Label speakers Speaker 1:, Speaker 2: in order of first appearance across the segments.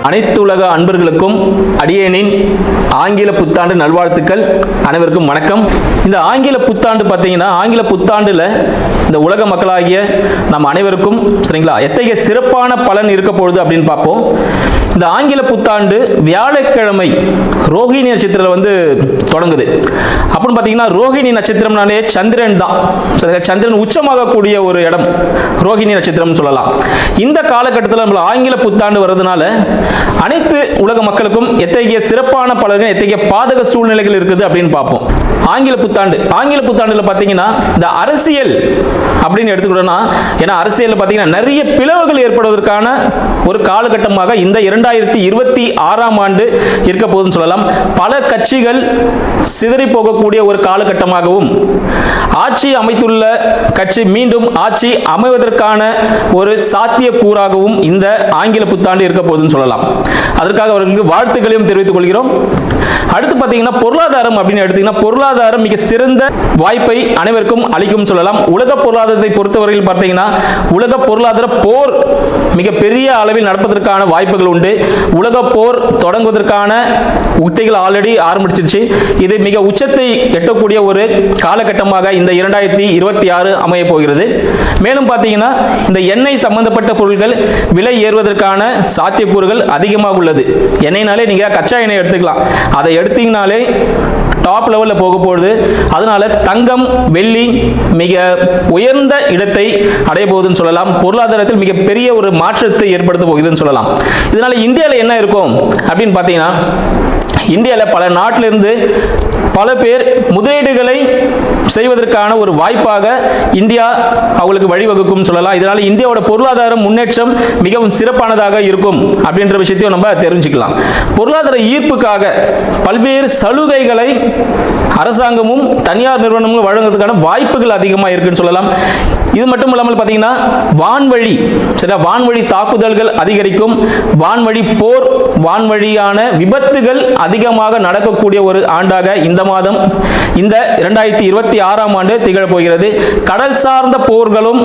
Speaker 1: அனைத்து உலக அன்பர்களுக்கும் அடியேனின் ஆங்கில புத்தாண்டு நல்வாழ்த்துக்கள். அனைவருக்கும் வணக்கம். இந்த ஆங்கில புத்தாண்டு பார்த்தீங்கன்னா, ஆங்கில புத்தாண்டுல இந்த உலக மக்களாகிய நம் அனைவருக்கும் சரிங்களா எத்தகைய சிறப்பான பலன் இருக்க போகுது அப்படின்னு பார்ப்போம். இந்த ஆங்கில புத்தாண்டு வியாழக்கிழமை ரோஹிணி நட்சத்திரத்தில் தொடங்குது. அப்படின்னு பார்த்தீங்கன்னா, ரோஹிணி நட்சத்திரம்னாலே சந்திரன் தான். சந்திரன் உச்சமாகக்கூடிய ஒரு இடம் ரோஹிணி நட்சத்திரம் சொல்லலாம். இந்த காலகட்டத்தில் நம்ம ஆங்கில புத்தாண்டு வர்றதுனால அனைத்து உலக மக்களுக்கும் எத்தகைய சிறப்பான பலன்கள், எத்தகைய பாதக சூழ்நிலைகள் இருக்குது அப்படின்னு பார்ப்போம். ஆங்கில புத்தாண்டுல பார்த்தீங்கன்னா, இந்த அரசியல் அப்படின்னு எடுத்துக்கிட்டோம்னா, ஏன்னா அரசியல் பார்த்தீங்கன்னா நிறைய பிளவுகள் ஏற்படுவதற்கான ஒரு காலகட்டமாக இந்த 2026ஆம் ஆண்டு இருக்க போகுதுன்னு சொல்லலாம். பல கட்சிகள் சிதறி போகக்கூடிய ஒரு காலகட்டமாகவும், ஆட்சி அமைத்துள்ள கட்சி மீண்டும் ஆட்சி அமைவதற்கான ஒரு சாத்திய கூறாகவும் இந்த ஆங்கில புத்தாண்டு இருக்க போகுதுன்னு சொல்லலாம். அதற்காக அவர்களுக்கு வாழ்த்துக்களையும் தெரிவித்துக் கொள்கிறோம். அடுத்து பார்த்தீங்கன்னா, பொருளாதாரம் அப்படின்னு எடுத்தீங்கன்னா, பொருளாதாரம் மிக சிறந்த வாய்ப்பை அனைவருக்கும் அளிக்கும் சொல்லலாம். உலக பொருளாதாரத்தை பொறுத்தவரையில் பார்த்தீங்கன்னா, உலக பொருளாதார போர் மிக பெரிய அளவில் நடப்பதற்கான வாய்ப்புகள் உண்டு. உலக போர் தொடங்குவதற்கான உத்திகள் ஆல்ரெடி ஆரம்பிச்சிருச்சு. இது மிக உச்சத்தை எட்டக்கூடிய ஒரு காலகட்டமாக இந்த 2026 அமைய போகிறது. மேலும் பார்த்தீங்கன்னா, இந்த எண்ணெய் சம்பந்தப்பட்ட பொருட்கள் விலை ஏறுவதற்கான சாத்தியக்கூறுகள் அதிகமாக உள்ளது. எண்ணெய்னாலே நீங்க கச்சா எண்ணெய் எடுத்துக்கலாம். அதை எடுத்தீங்கனாலே டாப் லெவலில் போக போகுது. அதனால தங்கம், வெள்ளி மிக உயர்ந்த இடத்தை அடைய போகுதுன்னு சொல்லலாம். பொருளாதாரத்தில் மிக பெரிய ஒரு மாற்றத்தை ஏற்படுத்த போகுதுன்னு சொல்லலாம். இதனால இந்தியாவில் என்ன இருக்கும் அப்படின்னு பார்த்தீங்கன்னா, இந்தியாவில் பல நாட்டிலிருந்து பல பேர் முதலீடுகளை செய்வதற்கான ஒரு வாய்ப்பாக இந்தியா அவங்களுக்கு வழிவகுக்கும் சொல்லலாம். இதனால இந்தியாவோட பொருளாதார முன்னேற்றம் மிகவும் சிறப்பானதாக இருக்கும் அப்படின்ற விஷயத்தையும் நம்ம தெரிஞ்சுக்கலாம். பொருளாதார ஈர்ப்புக்காக பல்வேறு சலுகைகளை அரசாங்கமும் தனியார் நிறுவனமும் வழங்குவதற்கான வாய்ப்புகள் அதிகமாக இருக்குன்னு சொல்லலாம். இது மட்டும் இல்லாமல் பார்த்தீங்கன்னா, வான்வழி தாக்குதல்கள் அதிகரிக்கும். வான்வழி போர், வான்வழியான விபத்துகள் அதிகமாக நடக்கக்கூடிய ஒரு ஆண்டாக இந்த மாதம், இந்த 2026ஆம் ஆண்டு திகழப் போகிறது. கடல் சார்ந்த போர்களும்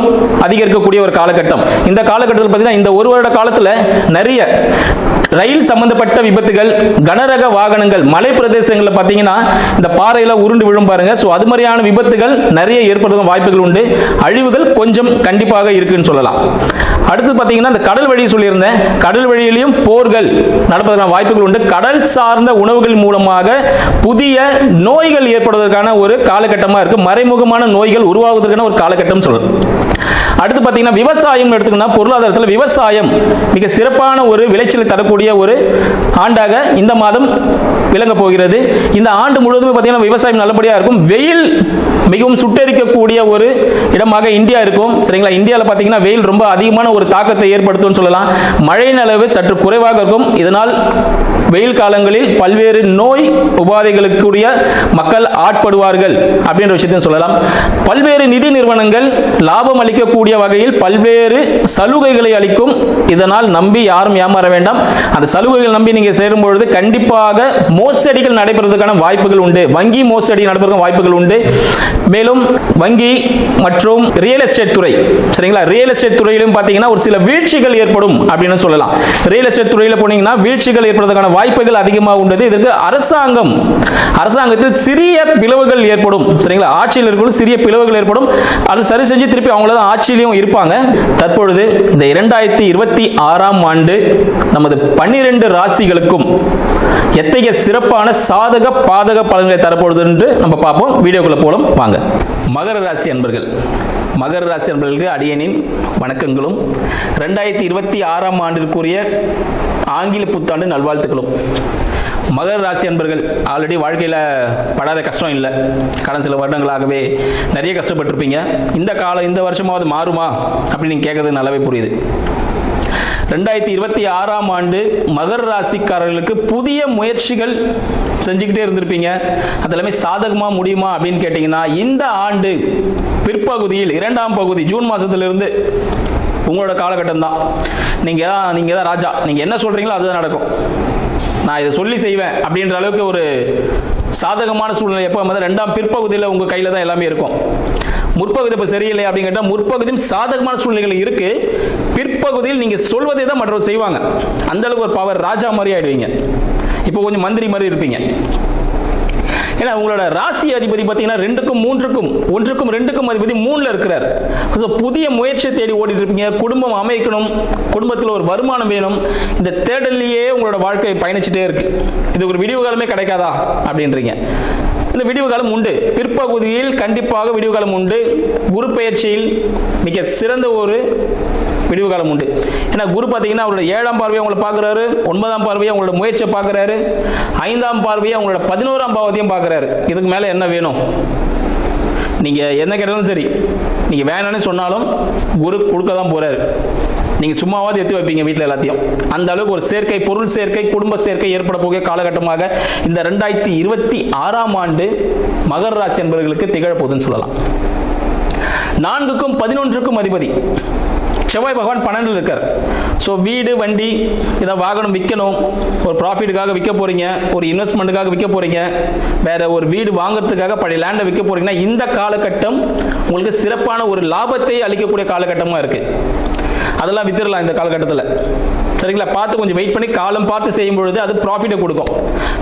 Speaker 1: அதிகரிக்கக்கூடிய ஒரு காலகட்டம். இந்த காலகட்டத்தில் பார்த்தீங்கன்னா, இந்த ஒரு வருட காலத்தில் நிறைய ரயில் சம்பந்தப்பட்ட விபத்துகள், கனரக வாகனங்கள், மலை பிரதேசங்களில் பார்த்தீங்கன்னா இந்த பாறையில உருண்டு விழும் பாருங்க. ஸோ அது மாதிரியான விபத்துகள் நிறைய ஏற்படுத்தும் வாய்ப்புகள் உண்டு. அழிவுகள் கொஞ்சம் கண்டிப்பாக இருக்குன்னு சொல்லலாம். அடுத்து பார்த்தீங்கன்னா, இந்த கடல் வழி சொல்லியிருந்தேன். கடல் வழியிலையும் போர்கள் நடப்பதற்கான வாய்ப்புகள் உண்டு. கடல் சார்ந்த உணவுகள் மூலமாக புதிய நோய்கள் ஏற்படுவதற்கான ஒரு காலகட்டமாக இருக்கு. மறைமுகமான நோய்கள் உருவாவதற்கான ஒரு காலகட்டம் சொல்லலாம். அடுத்து பார்த்தீங்கன்னா, விவசாயம் எடுத்துக்கணும்னா, பொருளாதாரத்தில் விவசாயம் மிக சிறப்பான ஒரு விளைச்சலை தரக்கூடிய ஒரு ஆண்டாக இந்த மாதம் விளங்க போகிறது. இந்த ஆண்டு முழுவதுமே பார்த்தீங்கன்னா விவசாயம் நல்லபடியாக இருக்கும். வெயில் மிகவும் சுட்டெரிக்கக்கூடிய ஒரு இடமாக இந்தியா இருக்கும். சரிங்களா? இந்தியாவில் பார்த்தீங்கன்னா வெயில் ரொம்ப அதிகமான ஒரு தாக்கத்தை ஏற்படுத்தும் சொல்லலாம். மழையின் அளவு சற்று குறைவாக இருக்கும். இதனால் வெயில் காலங்களில் பல்வேறு நோய் உபாதைகளுக்குரிய மக்கள் ஆட்படுவார்கள் அப்படின்ற விஷயத்தையும் சொல்லலாம். பல்வேறு நிதி நிறுவனங்கள் லாபம் அளிக்கக்கூடிய வகையில் பல்வேறு சலுகைகளை அளிக்கும். இதனால் நம்பி யாரும் ஏமாற வேண்டாம். அந்த சலுகைகள் நம்பி நீங்க சேரும் பொழுது கண்டிப்பாக மோசடிகள் நடைபெறுவதற்கான வாய்ப்புகள் உண்டு. வங்கி மோசடி நடைபெறுவதற்கான வாய்ப்புகள் உண்டு. மேலும் வங்கி மற்றும் ரியல் எஸ்டேட் துறை, சரிங்களா, ரியல் எஸ்டேட் துறையிலும் பார்த்தீங்கன்னா ஒரு சில வீழ்ச்சிகள் ஏற்படும் அப்படின்னு சொல்லலாம். ரியல் எஸ்டேட் துறையில் போனீங்கன்னா வீழ்ச்சிகள் ஏற்படுவதற்கான வாய்ப்புகள் அதிகமாக உள்ளது. இதற்கு அரசாங்கத்தில் சிறிய பிளவுகள் ஏற்படும். சரிங்களா? ஆட்சியில் இருக்கும் சிறிய பிளவுகள் ஏற்படும். அது சரி செஞ்சு திருப்பி அவங்கள தான் ஆட்சியிலையும் இருப்பாங்க. தற்பொழுது இந்த 2026ஆம் ஆண்டு நமது 12 ராசிகளுக்கும் எத்தகைய சிறப்பான சாதக பாதக பலன்களை தரப்போகுது என்று நம்ம பார்ப்போம். வீடியோக்குள்ள போலாம் வாங்க. மகர ராசி அன்பர்களுக்கு அடியேனின் வணக்கங்களும் 2026ஆம் ஆண்டிற்குரிய ஆங்கில புத்தாண்டு நல்வாழ்த்துக்களும். மகர ராசி அன்பர்கள் ஆல்ரெடி வாழ்க்கையில் படாத கஷ்டம் இல்லை. கடந்த சில வருடங்களாகவே நிறைய கஷ்டப்பட்டிருப்பீங்க. இந்த வருஷமாவது மாறுமா அப்படின்னு நீங்கள் கேட்கறது நல்லாவே புரியுது. 2026ஆம் ஆண்டு மகர ராசிக்காரர்களுக்கு புதிய முயற்சிகள் செஞ்சுக்கிட்டே இருந்திருப்பீங்க. அதெல்லாமே சாதகமாக முடியுமா அப்படின்னு கேட்டிங்கன்னா, இந்த ஆண்டு பிற்பகுதியில் 2ஆம் பகுதி ஜூன் மாதத்திலிருந்து உங்களோட காலகட்டம் தான். நீங்கள் தான் ராஜா. நீங்கள் என்ன சொல்கிறீங்களோ அதுதான் நடக்கும். நான் இதை சொல்லி செய்வேன் அப்படின்ற அளவுக்கு ஒரு சாதகமான சூழ்நிலை எப்போ வந்து 2ஆம் பிற்பகுதியில் உங்கள் கையில் தான் எல்லாமே இருக்கும். முற்பகுதி இப்போ சரியில்லை அப்படின்னு கேட்டால் முற்பகுதியும் சாதகமான சூழ்நிலைகள் இருக்கு. பிற்பகுதியில் நீங்க சொல்வதை தான் மற்றவர்கள் செய்வாங்க. அந்த அளவுக்கு ஒரு பவர், ராஜா மாதிரி ஆயிடுவீங்க. இப்போ கொஞ்சம் மந்திரி மாதிரி இருப்பீங்க. ஏன்னா உங்களோட ராசி அதிபதி பார்த்தீங்கன்னா 2க்கும் 3க்கும் 1க்கும் 2க்கும் அதிபதி 3ல இருக்கிறார். ஸோ புதிய முயற்சியை தேடி ஓடிட்டு இருப்பீங்க. குடும்பம் அமைக்கணும், குடும்பத்தில் ஒரு வருமானம் வேணும். இந்த தேடல்லையே உங்களோட வாழ்க்கை பயணிச்சுட்டே இருக்கு. இது ஒரு விடிவு காலமே கிடைக்காதா அப்படின்றீங்க. இந்த விடிவு காலம் உண்டு. பிற்பகுதியில் கண்டிப்பாக விடிவு காலம் உண்டு. குரு பெயர்ச்சியில் மிக சிறந்த ஒரு விடிவு காலம் உண்டு. ஏன்னா குரு பார்த்தீங்கன்னா அவரோட 7ஆம் பார்வையை உங்களை பார்க்குறாரு, 9ஆம் பார்வையை உங்களோட முயற்சியை பார்க்குறாரு, 5ஆம் பார்வையை உங்களோட 11ஆம் பாவத்தையும் பார்க்குறாரு. இதுக்கு மேலே என்ன வேணும்? நீங்கள் என்ன கேட்டாலும் சரி, நீங்கள் வேணும்னு சொன்னாலும் குரு கொடுக்க தான் போகிறாரு. நீங்கள் சும்மாவது எத்தி வைப்பீங்க வீட்டில் எல்லாத்தையும். அந்த அளவுக்கு ஒரு சேர்க்கை, பொருள் சேர்க்கை, குடும்ப சேர்க்கை ஏற்பட போகிற காலகட்டமாக இந்த 2026ஆம் ஆண்டு மகர ராசி என்பவர்களுக்கு திகழப்போகுதுன்னு சொல்லலாம். 4க்கும் 11க்கும் அதிபதி செவ்வாய் பகவான் 12ல் இருக்கார். ஸோ வீடு, வண்டி, இதை வாகனம் விற்கணும், ஒரு ப்ராஃபிட்டுக்காக விற்க போகிறீங்க, ஒரு இன்வெஸ்ட்மெண்ட்டுக்காக விற்க போகிறீங்க, வேறு ஒரு வீடு வாங்கிறதுக்காக பழைய லேண்டை விற்க போகிறீங்கன்னா இந்த காலகட்டம் உங்களுக்கு சிறப்பான ஒரு லாபத்தை அளிக்கக்கூடிய காலகட்டமாக இருக்குது. அதெல்லாம் வித்துடலாம் இந்த காலகட்டத்தில். சரிங்களா? பார்த்து கொஞ்சம் வெயிட் பண்ணி காலம் பார்த்து செய்யும் பொழுது அது ப்ராஃபிட்டை கொடுக்கும்.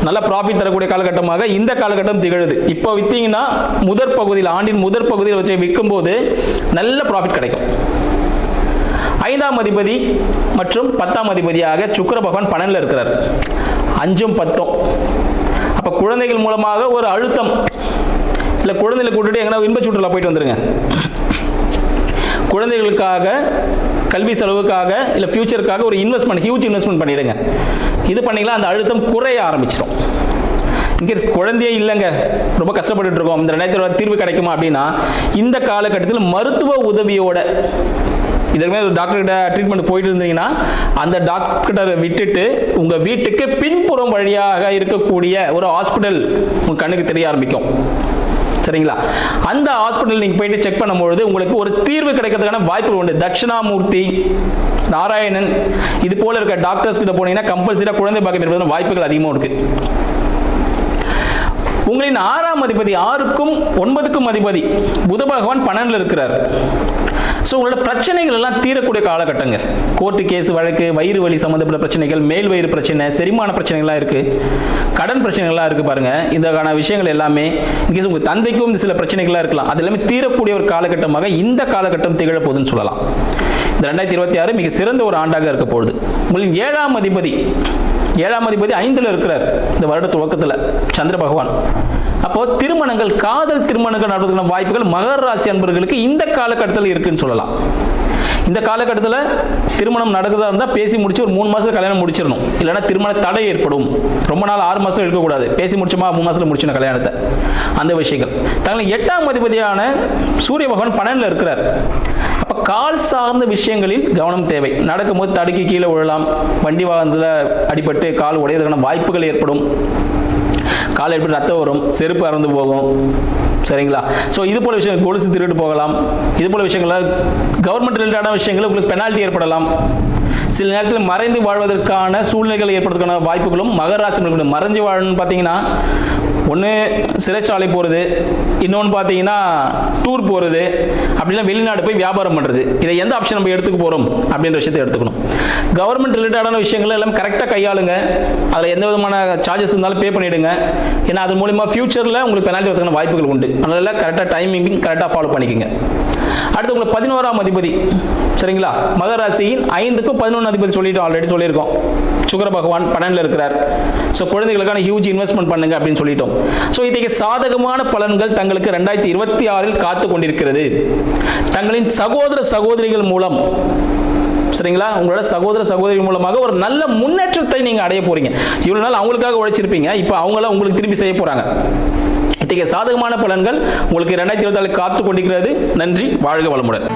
Speaker 1: நல்ல ப்ராஃபிட் தரக்கூடிய காலகட்டமாக இந்த காலகட்டம் திகழுது. இப்போ விற்றீங்கன்னா முதற் பகுதியில், ஆண்டின் முதற் பகுதியில் வச்சு விற்கும் போது நல்ல ப்ராஃபிட் கிடைக்கும். 5ஆம் அதிபதி மற்றும் 10ஆம் அதிபதியாக சுக்கிர பகவான் 12ல் இருக்கிறார். 5ம் 10ம். அப்போ குழந்தைகள் மூலமாக ஒரு அழுத்தம் இல்லை, குழந்தைகளை கூட்டிட்டு எங்கன்னா இன்ப சுற்றுலா போயிட்டு வந்துருங்க. குழந்தைகளுக்காக கல்வி செலவுக்காக இல்லை ஃபியூச்சருக்காக ஒரு இன்வெஸ்ட்மெண்ட், ஹியூஜ் இன்வெஸ்ட்மெண்ட் பண்ணிடுங்க. இது பண்ணிங்களா அந்த அழுத்தம் குறைய ஆரம்பிச்சிடும். இன்கேஸ் குழந்தையே இல்லைங்க, ரொம்ப கஷ்டப்பட்டு இருக்கோம், இந்த 2020 தீர்வு கிடைக்குமா அப்படின்னா இந்த காலகட்டத்தில் மருத்துவ உதவியோட இதற்கு மேலே ஒரு டாக்டர்கிட்ட ட்ரீட்மெண்ட் போயிட்டு இருந்தீங்கன்னா அந்த டாக்டரை விட்டுட்டு உங்கள் வீட்டுக்கு பின்புறம் வழியாக இருக்கக்கூடிய ஒரு ஹாஸ்பிட்டல் உங்கள் கண்ணுக்கு தெரிய ஆரம்பிக்கும். சரிங்களா? அந்த ஹாஸ்பிட்டல் நீங்கள் போயிட்டு செக் பண்ணும்பொழுது உங்களுக்கு ஒரு தீர்வு கிடைக்கிறதுக்கான வாய்ப்புகள் உண்டு. தட்சிணாமூர்த்தி, நாராயணன், இது போல இருக்க டாக்டர்ஸ் கிட்ட போனீங்கன்னா கம்பல்சரியாக குழந்தை பாக்கிய வாய்ப்புகள் அதிகமாக இருக்கு. உங்களின் 6ஆம் அதிபதி 6க்கும் 9க்கும் அதிபதி புத பகவான் 12ல் இருக்கிறார். ஸோ உங்களோட பிரச்சனைகள் எல்லாம் தீரக்கூடிய காலகட்டங்க. கோர்ட்டு கேஸ் வழக்கு, வயிறு வலி சம்மந்தப்பட்ட பிரச்சனைகள், மேல் வயிறு பிரச்சனை, செரிமான பிரச்சனைகள்லாம் இருக்குது, கடன் பிரச்சனைகள்லாம் இருக்குது. பாருங்கள், இதற்கான விஷயங்கள் எல்லாமே இன்கேஸ் உங்கள் தந்தைக்கும் இந்த சில பிரச்சனைகள்லாம் இருக்கலாம். அது எல்லாமே தீரக்கூடிய ஒரு காலகட்டமாக இந்த காலகட்டம் திகழப்போகுதுன்னு சொல்லலாம். இந்த 2026 மிக சிறந்த ஒரு ஆண்டாக இருக்க போகுது. உங்களின் 7ஆம் அதிபதி 5ல் இருக்கிறார் இந்த வருட துவக்கத்தில், சந்திர பகவான். அப்போ திருமணங்கள், காதல் திருமணங்கள் நடப்பதற்கான வாய்ப்புகள் மகர ராசி அன்பர்களுக்கு இந்த காலகட்டத்தில் இருக்குன்னு சொல்லலாம். இந்த காலகட்டத்தில் திருமணம் நடக்குதா இருந்தால் பேசி முடிச்சு ஒரு 3 மாதம் கல்யாணம் முடிச்சிடணும். இல்லைன்னா திருமண தடை ஏற்படும். ரொம்ப நாள் 6 மாதம் இருக்கக்கூடாது. பேசி முடிச்சுமா 3 மாதத்தில் முடிச்சிடணும் கல்யாணத்தை. அந்த விஷயங்கள். தங்களின் 8ஆம் அதிபதியான சூரிய பகவான் 12ல் இருக்கிறார். அப்போ கால் சார்ந்த விஷயங்களில் கவனம் தேவை. நடக்கும்போது தடுக்கி கீழே விழலாம், வண்டி வாகனத்தில் அடிபட்டு கால் உடையதுக்கான வாய்ப்புகள் ஏற்படும். கால் எப்படி ரத்தம் வரும், செருப்பு அறந்து போகும். சரிங்களா? ஸோ இது போல விஷயங்கள், கொலுசு திருட்டு போகலாம். இது போல விஷயங்கள், கவர்மெண்ட் ரிலேட்டடான விஷயங்கள் உங்களுக்கு பெனால்ட்டி ஏற்படலாம். சில நேரத்தில் மறைந்து வாழ்வதற்கான சூழ்நிலைகள் ஏற்படுறதுக்கான வாய்ப்புகளும் மகர ராசி. மறைஞ்சு வாழணும்னு பார்த்தீங்கன்னா ஒன்று சிறைச்சாலை போகிறது, இன்னொன்று பார்த்தீங்கன்னா டூர் போகிறது, அப்படின்னா வெளிநாடு போய் வியாபாரம் பண்ணுறது. இதை எந்த ஆப்ஷன் நம்ம எடுத்துக்க போகிறோம் அப்படின்ற விஷயத்தை எடுத்துக்கணும். கவர்மெண்ட் ரிலேட்டடான விஷயங்கள் எல்லாம் கரெக்டாக கையாளுங்க. அதில் எந்த விதமான சார்ஜஸ் இருந்தாலும் பே பண்ணிவிடுங்க. ஏன்னா அது மூலிமா ஃபியூச்சரில் உங்களுக்கு பெனால்ட்டி வரதுக்கான வாய்ப்புகள் உண்டு. அதனால கரெக்டாக டைமிங் கரெக்டாக ஃபாலோ பண்ணிக்கோங்க. அடுத்து உங்களுக்கு 11ஆம் அதிபதி. சரிங்களா? மகர ராசியின் 5க்கும் 11 அதிபதி சொல்லிட்டோம், ஆல்ரெடி சொல்லியிருக்கோம். சுக்கிர பகவான் 12ல் இருக்கிறார். ஸோ குழந்தைகளுக்கான ஹியூஜ் இன்வெஸ்ட்மெண்ட் பண்ணுங்க அப்படின்னு சொல்லிட்டோம். ஸோ இன்றைக்கு சாதகமான பலன்கள் தங்களுக்கு 2026 காத்து கொண்டிருக்கிறது. தங்களின் சகோதர சகோதரிகள் மூலம், சரிங்களா, உங்களோட சகோதர சகோதரி மூலமாக ஒரு நல்ல முன்னேற்றத்தை நீங்க அடைய போறீங்க. இவ்வளவு நாள் அவங்களுக்காக உழைச்சிருப்பீங்க, இப்போ அவங்களாம் உங்களுக்கு திருப்பி செய்ய போறாங்க. இத்தகைய சாதகமான பலன்கள் உங்களுக்கு 2024 காத்து கொண்டிருக்கிறது. நன்றி, வாழ்க வளமுடன்.